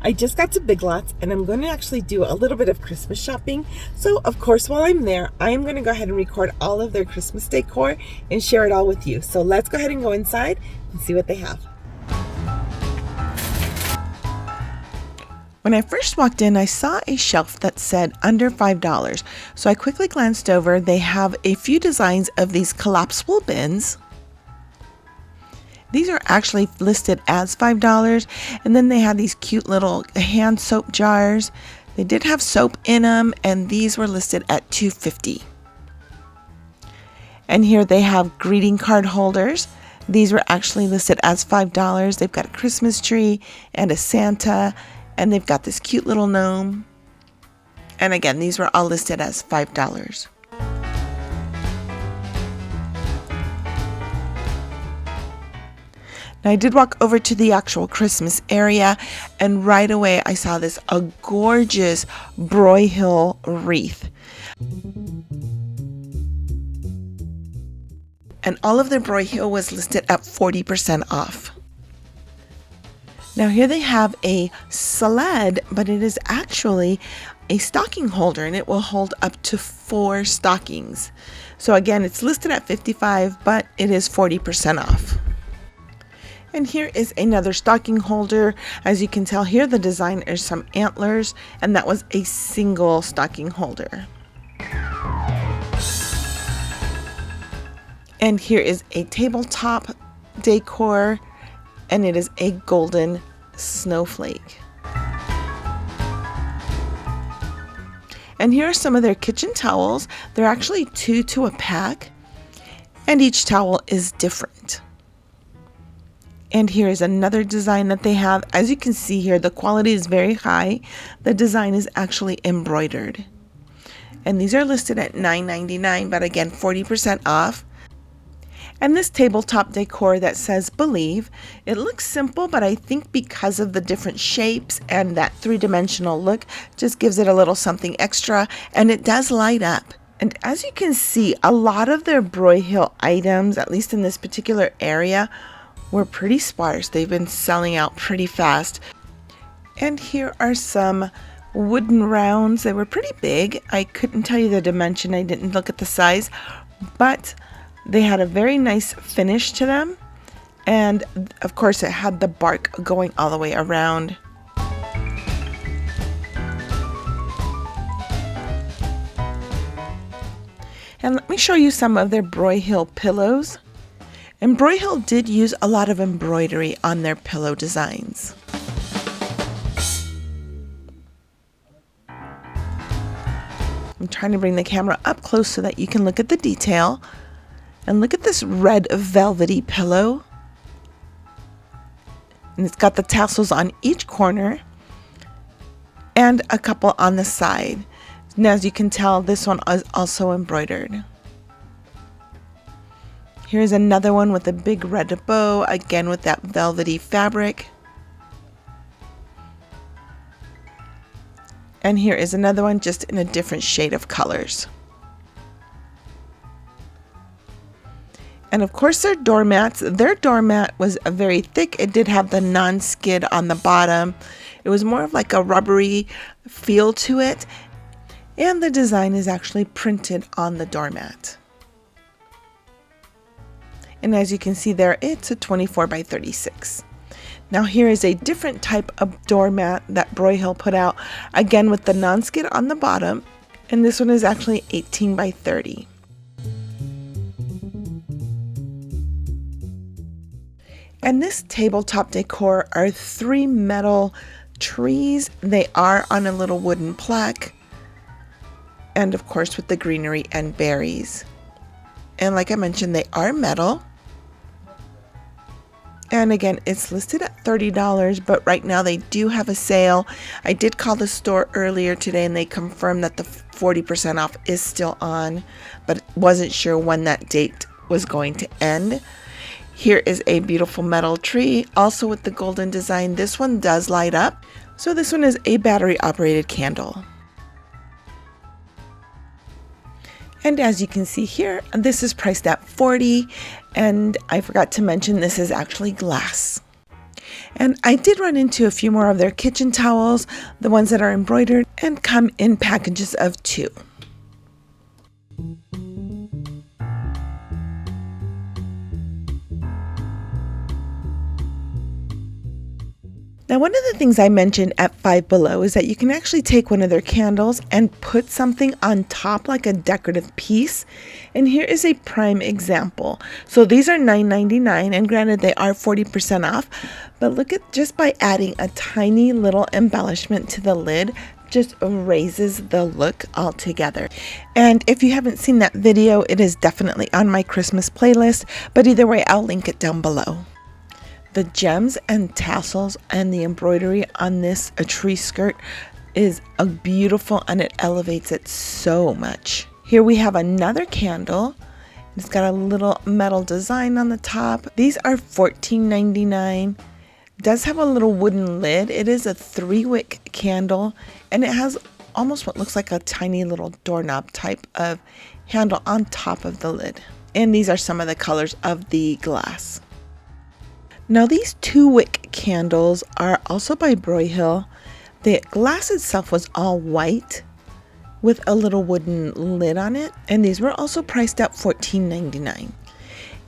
I just got to Big Lots and I'm going to actually do a little bit of Christmas shopping. So of course, while I'm there, I am going to go ahead and record all of their Christmas decor and share it all with you. So let's go ahead and go inside and see what they have. When I first walked in, I saw a shelf that said under $5. So I quickly glanced over. They have a few designs of these collapsible bins. These are actually listed as $5, and then they have these cute little hand soap jars. They did have soap in them, and these were listed at $2.50. And here they have greeting card holders. These were actually listed as $5. They've got a Christmas tree and a Santa, and they've got this cute little gnome. And again, these were all listed as $5. Now I did walk over to the actual Christmas area, and right away I saw this a gorgeous Broyhill wreath. And all of their Broyhill was listed at 40% off. Now here they have a sled, but it is actually a stocking holder, and it will hold up to 4 stockings. So again, it's listed at $55, but it is 40% off. And here is another stocking holder. As you can tell here, the design is some antlers, and that was a single stocking holder. And here is a tabletop decor, and it is a golden snowflake. And here are some of their kitchen towels. They're actually 2 to a pack, and each towel is different. And here is another design that they have. As you can see here, the quality is very high. The design is actually embroidered. And these are listed at $9.99, but again, 40% off. And this tabletop decor that says Believe, it looks simple, but I think because of the different shapes and that 3-dimensional look, just gives it a little something extra, and it does light up. And as you can see, a lot of their Broyhill items, at least in this particular area, were pretty sparse. They've been selling out pretty fast. And here are some wooden rounds. They were pretty big. I couldn't tell you the dimension. I didn't look at the size, but they had a very nice finish to them. And of course it had the bark going all the way around. And let me show you some of their Broyhill pillows. And Broyhill did use a lot of embroidery on their pillow designs. I'm trying to bring the camera up close so that you can look at the detail. And look at this red velvety pillow. And it's got the tassels on each corner and a couple on the side. And as you can tell, this one is also embroidered. Here's another one with a big red bow, again with that velvety fabric. And here is another one just in a different shade of colors. And of course their doormats. Their doormat was very thick. It did have the non-skid on the bottom. It was more of like a rubbery feel to it. And the design is actually printed on the doormat. And as you can see there, it's a 24 by 36. Now here is a different type of doormat that Broyhill put out, again with the non-skid on the bottom. And this one is actually 18 by 30. And this tabletop decor are 3 metal trees. They are on a little wooden plaque. And of course with the greenery and berries. And like I mentioned, they are metal. And again, it's listed at $30, but right now they do have a sale. I did call the store earlier today and they confirmed that the 40% off is still on, but wasn't sure when that date was going to end. Here is a beautiful metal tree, also with the golden design. This one does light up. So this one is a battery operated candle. And as you can see here, this is priced at $40, and I forgot to mention this is actually glass. And I did run into a few more of their kitchen towels, the ones that are embroidered and come in packages of 2. Now, one of the things I mentioned at Five Below is that you can actually take one of their candles and put something on top like a decorative piece. And here is a prime example. So these are $9.99, and granted they are 40% off, but look at, just by adding a tiny little embellishment to the lid, just raises the look altogether. And if you haven't seen that video, it is definitely on my Christmas playlist, but either way, I'll link it down below. The gems and tassels and the embroidery on this tree skirt is beautiful, and it elevates it so much. Here we have another candle. It's got a little metal design on the top. These are $14.99. It does have a little wooden lid. It is a 3-wick candle, and it has almost what looks like a tiny little doorknob type of handle on top of the lid. And these are some of the colors of the glass. Now these 2-wick candles are also by Broyhill. The glass itself was all white with a little wooden lid on it, and these were also priced at $14.99.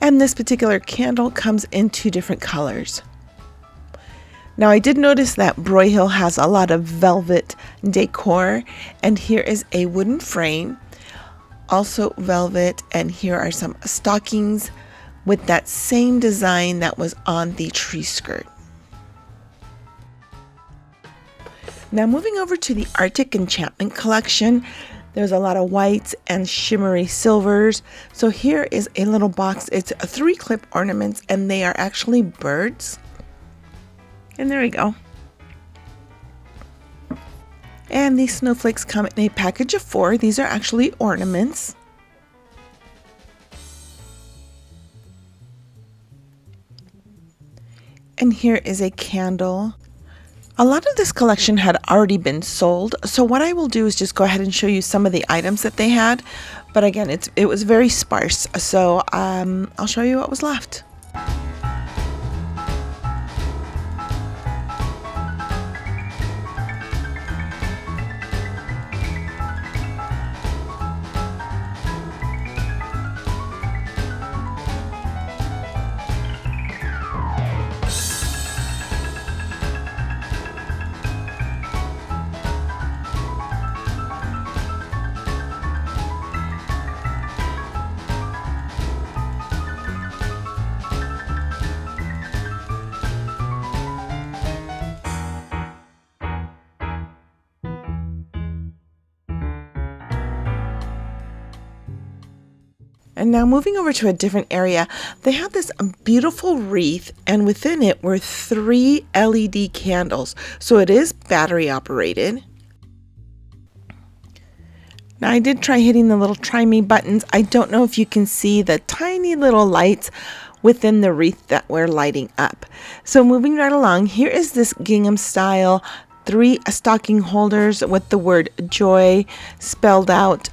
And this particular candle comes in 2 different colors. Now I did notice that Broyhill has a lot of velvet decor, and here is a wooden frame, also velvet, and here are some stockings with that same design that was on the tree skirt. Now moving over to the Arctic Enchantment collection, there's a lot of whites and shimmery silvers. So here is a little box. It's 3 clip ornaments, and they are actually birds. And there we go. And these snowflakes come in a package of 4. These are actually ornaments. And here is a candle. A lot of this collection had already been sold, so what I will do is just go ahead and show you some of the items that they had. But again, it was very sparse, so I'll show you what was left. And now moving over to a different area, they had this beautiful wreath, and within it were 3 LED candles. So it is battery operated. Now I did try hitting the little try me buttons. I don't know if you can see the tiny little lights within the wreath that we're lighting up. So moving right along, here is this gingham style 3 stocking holders with the word joy spelled out.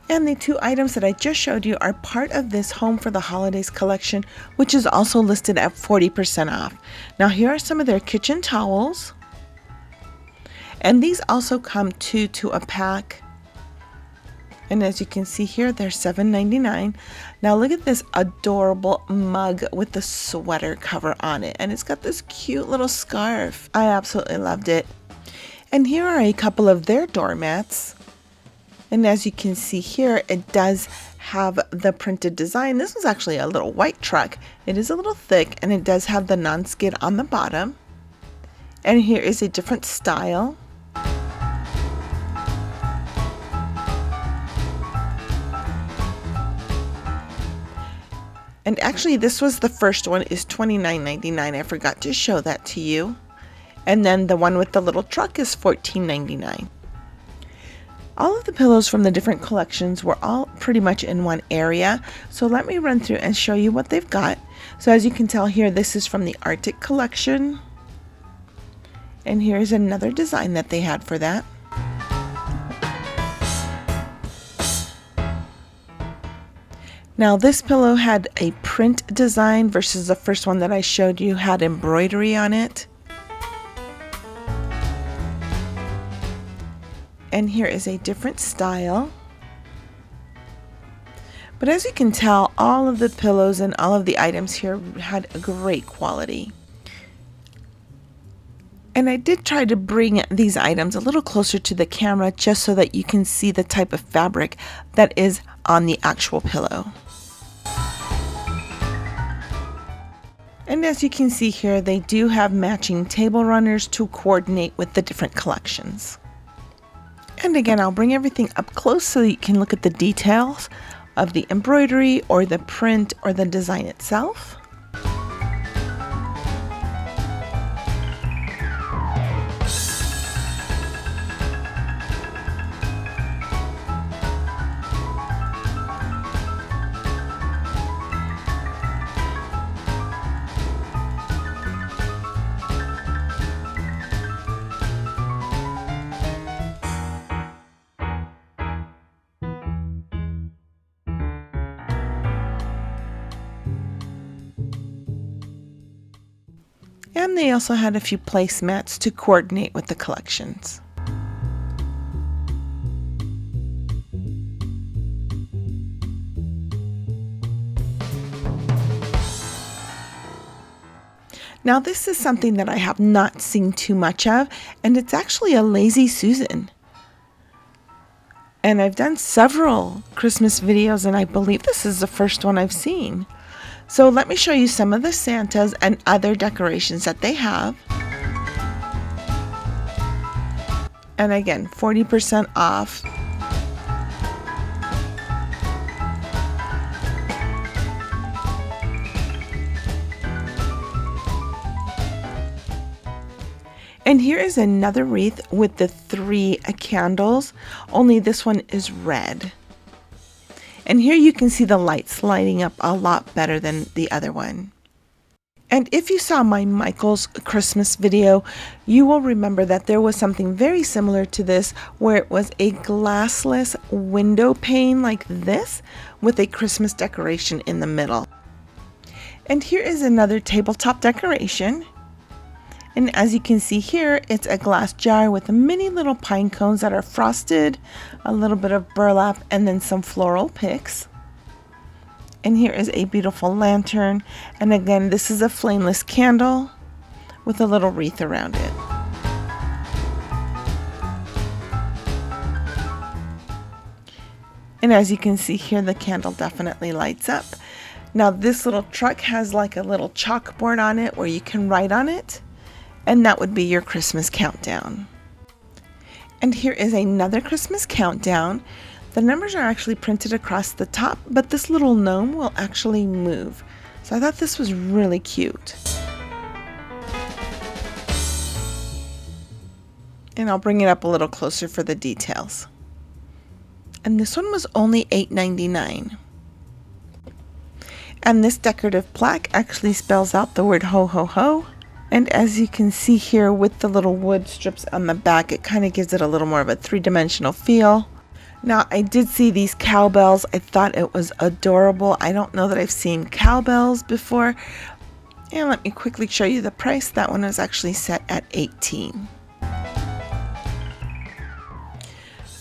And the 2 items that I just showed you are part of this Home for the Holidays collection, which is also listed at 40% off. Now here are some of their kitchen towels. And these also come 2 to a pack. And as you can see here, they're $7.99. Now look at this adorable mug with the sweater cover on it. And it's got this cute little scarf. I absolutely loved it. And here are a couple of their doormats. And as you can see here, it does have the printed design. This was actually a little white truck. It is a little thick, and it does have the non-skid on the bottom. And here is a different style. And actually, this was the first one, is $29.99. I forgot to show that to you. And then the one with the little truck is $14.99. All of the pillows from the different collections were all pretty much in one area. So let me run through and show you what they've got. So as you can tell here, this is from the Arctic collection. And here's another design that they had for that. Now this pillow had a print design versus the first one that I showed you had embroidery on it. And here is a different style. But as you can tell, all of the pillows and all of the items here had a great quality. And I did try to bring these items a little closer to the camera just so that you can see the type of fabric that is on the actual pillow. And as you can see here, they do have matching table runners to coordinate with the different collections. And again, I'll bring everything up close so that you can look at the details of the embroidery or the print or the design itself. And they also had a few placemats to coordinate with the collections. Now this is something that I have not seen too much of, and it's actually a Lazy Susan. And I've done several Christmas videos, and I believe this is the first one I've seen. So let me show you some of the Santas and other decorations that they have. And again, 40% off. And here is another wreath with the 3 candles, only this one is red. And here you can see the lights lighting up a lot better than the other one. And if you saw my Michael's Christmas video, you will remember that there was something very similar to this where it was a glassless window pane like this with a Christmas decoration in the middle. And here is another tabletop decoration. And as you can see here, it's a glass jar with many little pine cones that are frosted, a little bit of burlap, and then some floral picks. And here is a beautiful lantern. And again, this is a flameless candle with a little wreath around it. And as you can see here, the candle definitely lights up. Now this little truck has like a little chalkboard on it where you can write on it. And that would be your Christmas countdown. And here is another Christmas countdown. The numbers are actually printed across the top, but this little gnome will actually move. So I thought this was really cute. And I'll bring it up a little closer for the details. And this one was only $8.99. And this decorative plaque actually spells out the word ho ho ho. And as you can see here with the little wood strips on the back, it kind of gives it a little more of a three-dimensional feel. Now I did see these cowbells. I thought it was adorable. I don't know that I've seen cowbells before. And let me quickly show you the price. That one was actually set at $18.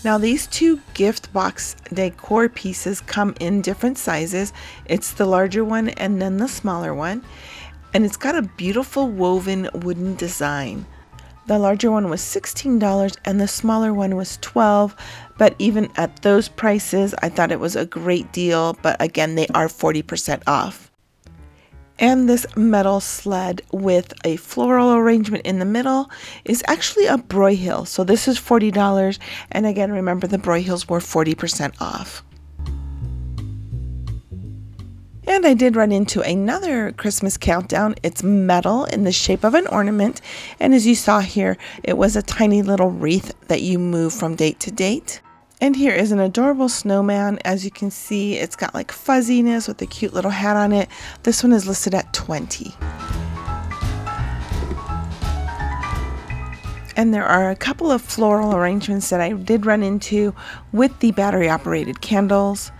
Now these 2 gift box decor pieces come in different sizes. It's the larger one and then the smaller one. And it's got a beautiful woven wooden design. The larger one was $16 and the smaller one was $12, but even at those prices, I thought it was a great deal, but again, they are 40% off. And this metal sled with a floral arrangement in the middle is actually a Broyhill. So this is $40, and again, remember the Broyhills were 40% off. And I did run into another Christmas countdown. It's metal in the shape of an ornament. And as you saw here, it was a tiny little wreath that you move from date to date. And here is an adorable snowman. As you can see, it's got like fuzziness with a cute little hat on it. This one is listed at $20. And there are a couple of floral arrangements that I did run into with the battery operated candles.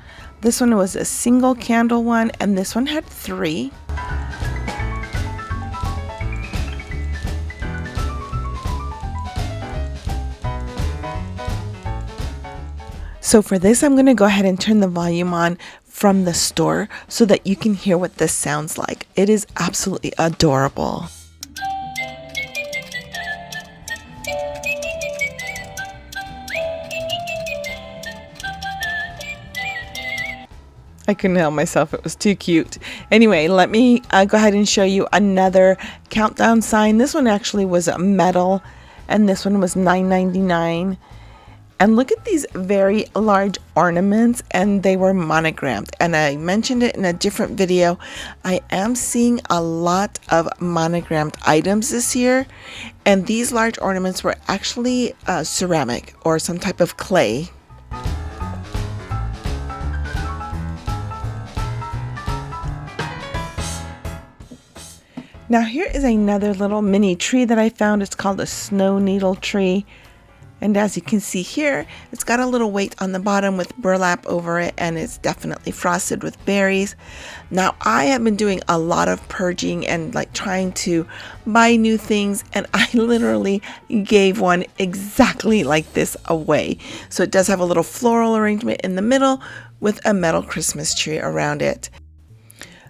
This one was a single candle one, and this one had 3. So for this, I'm going to go ahead and turn the volume on from the store so that you can hear what this sounds like. It is absolutely adorable. I couldn't help myself. It was too cute. Anyway, let me go ahead and show you another countdown sign. This one actually was metal, and this one was $9.99. And look at these very large ornaments, and they were monogrammed. And I mentioned it in a different video. I am seeing a lot of monogrammed items this year, and these large ornaments were actually ceramic or some type of clay. Now here is another little mini tree that I found. It's called a snow needle tree. And as you can see here, it's got a little weight on the bottom with burlap over it, and it's definitely frosted with berries. Now I have been doing a lot of purging and like trying to buy new things, and I literally gave one exactly like this away. So it does have a little floral arrangement in the middle with a metal Christmas tree around it.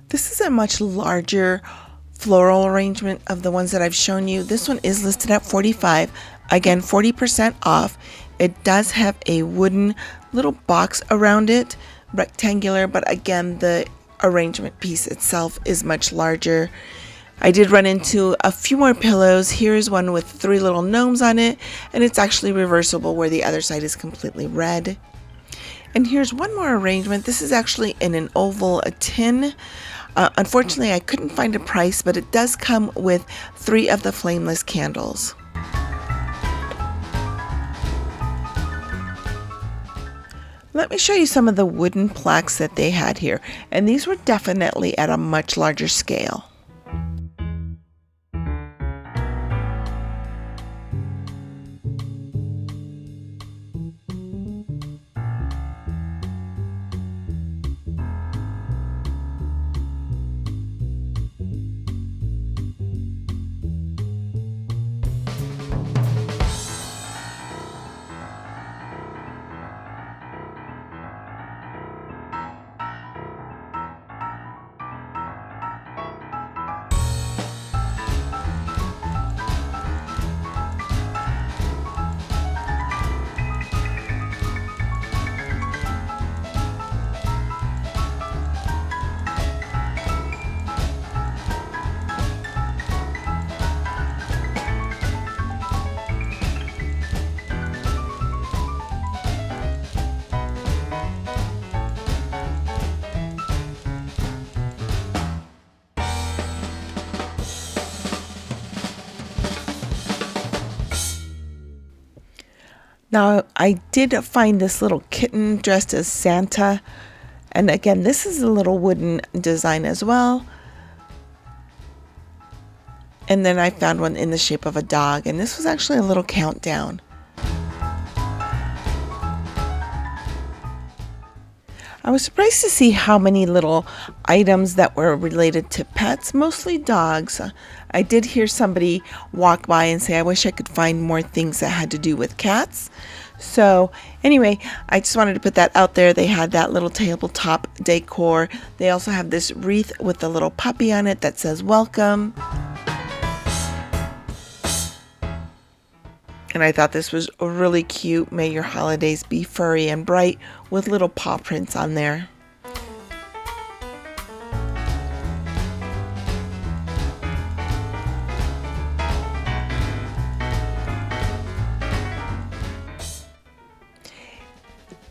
This is a much larger floral arrangement of the ones that I've shown you. This one is listed at $45. Again, 40% off. It does have a wooden little box around it, rectangular, but again, the arrangement piece itself is much larger. I did run into a few more pillows. Here's one with 3 little gnomes on it, and it's actually reversible where the other side is completely red. And here's one more arrangement. This is actually in an oval tin. Unfortunately, I couldn't find a price, but it does come with 3 of the flameless candles. Let me show you some of the wooden plaques that they had here, and these were definitely at a much larger scale. Now, I did find this little kitten dressed as Santa. And again, this is a little wooden design as well. And then I found one in the shape of a dog. And this was actually a little countdown. I was surprised to see how many little items that were related to pets, mostly dogs. I did hear somebody walk by and say, I wish I could find more things that had to do with cats. So anyway, I just wanted to put that out there. They had that little tabletop decor. They also have this wreath with a little puppy on it that says welcome. And I thought this was really cute. May your holidays be furry and bright with little paw prints on there.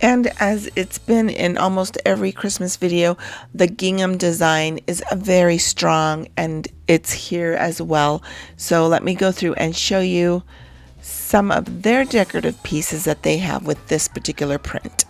And as it's been in almost every Christmas video, the gingham design is very strong, and it's here as well. So let me go through and show you some of their decorative pieces that they have with this particular print.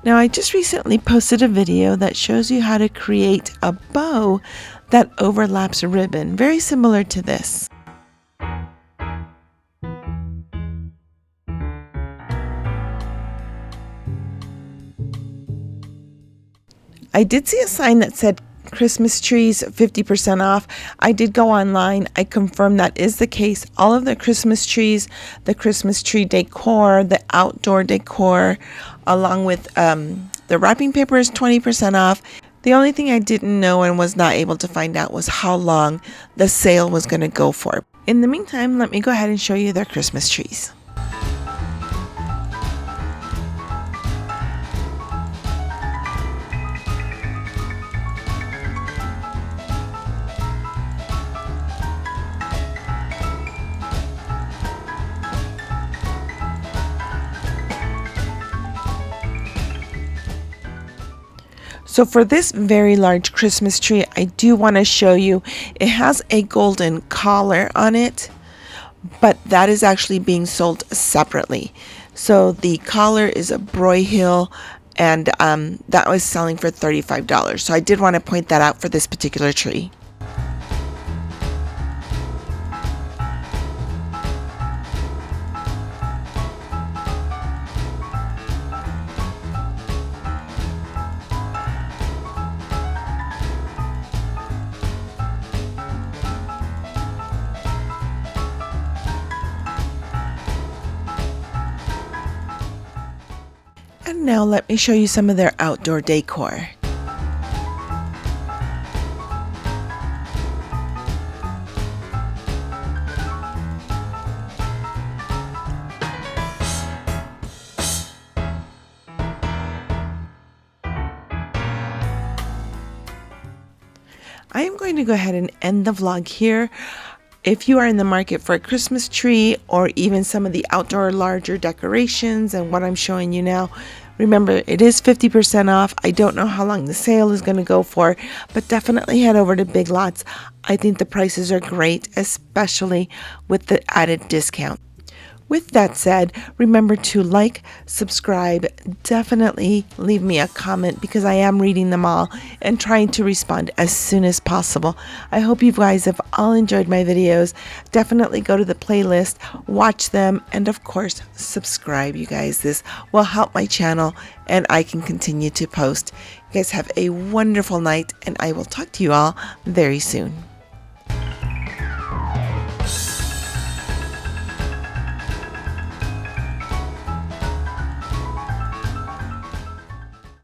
Now I just recently posted a video that shows you how to create a bow that overlaps a ribbon, very similar to this. I did see a sign that said Christmas trees 50% off. I did go online. I confirmed that is the case. All of the Christmas trees, the Christmas tree decor, the outdoor decor, along with the wrapping paper is 20% off. The only thing I didn't know and was not able to find out was how long the sale was going to go for. In the meantime, let me go ahead and show you their Christmas trees. So for this very large Christmas tree, I do want to show you, it has a golden collar on it, but that is actually being sold separately. So the collar is a Broyhill, and that was selling for $35. So I did want to point that out for this particular tree. And now let me show you some of their outdoor decor. I am going to go ahead and end the vlog here. If you are in the market for a Christmas tree or even some of the outdoor larger decorations and what I'm showing you now, remember it is 50% off. I don't know how long the sale is going to go for, but definitely head over to Big Lots. I think the prices are great, especially with the added discount. With that said, remember to like, subscribe, definitely leave me a comment because I am reading them all and trying to respond as soon as possible. I hope you guys have all enjoyed my videos. Definitely go to the playlist, watch them, and of course, subscribe, you guys. This will help my channel and I can continue to post. You guys have a wonderful night and I will talk to you all very soon.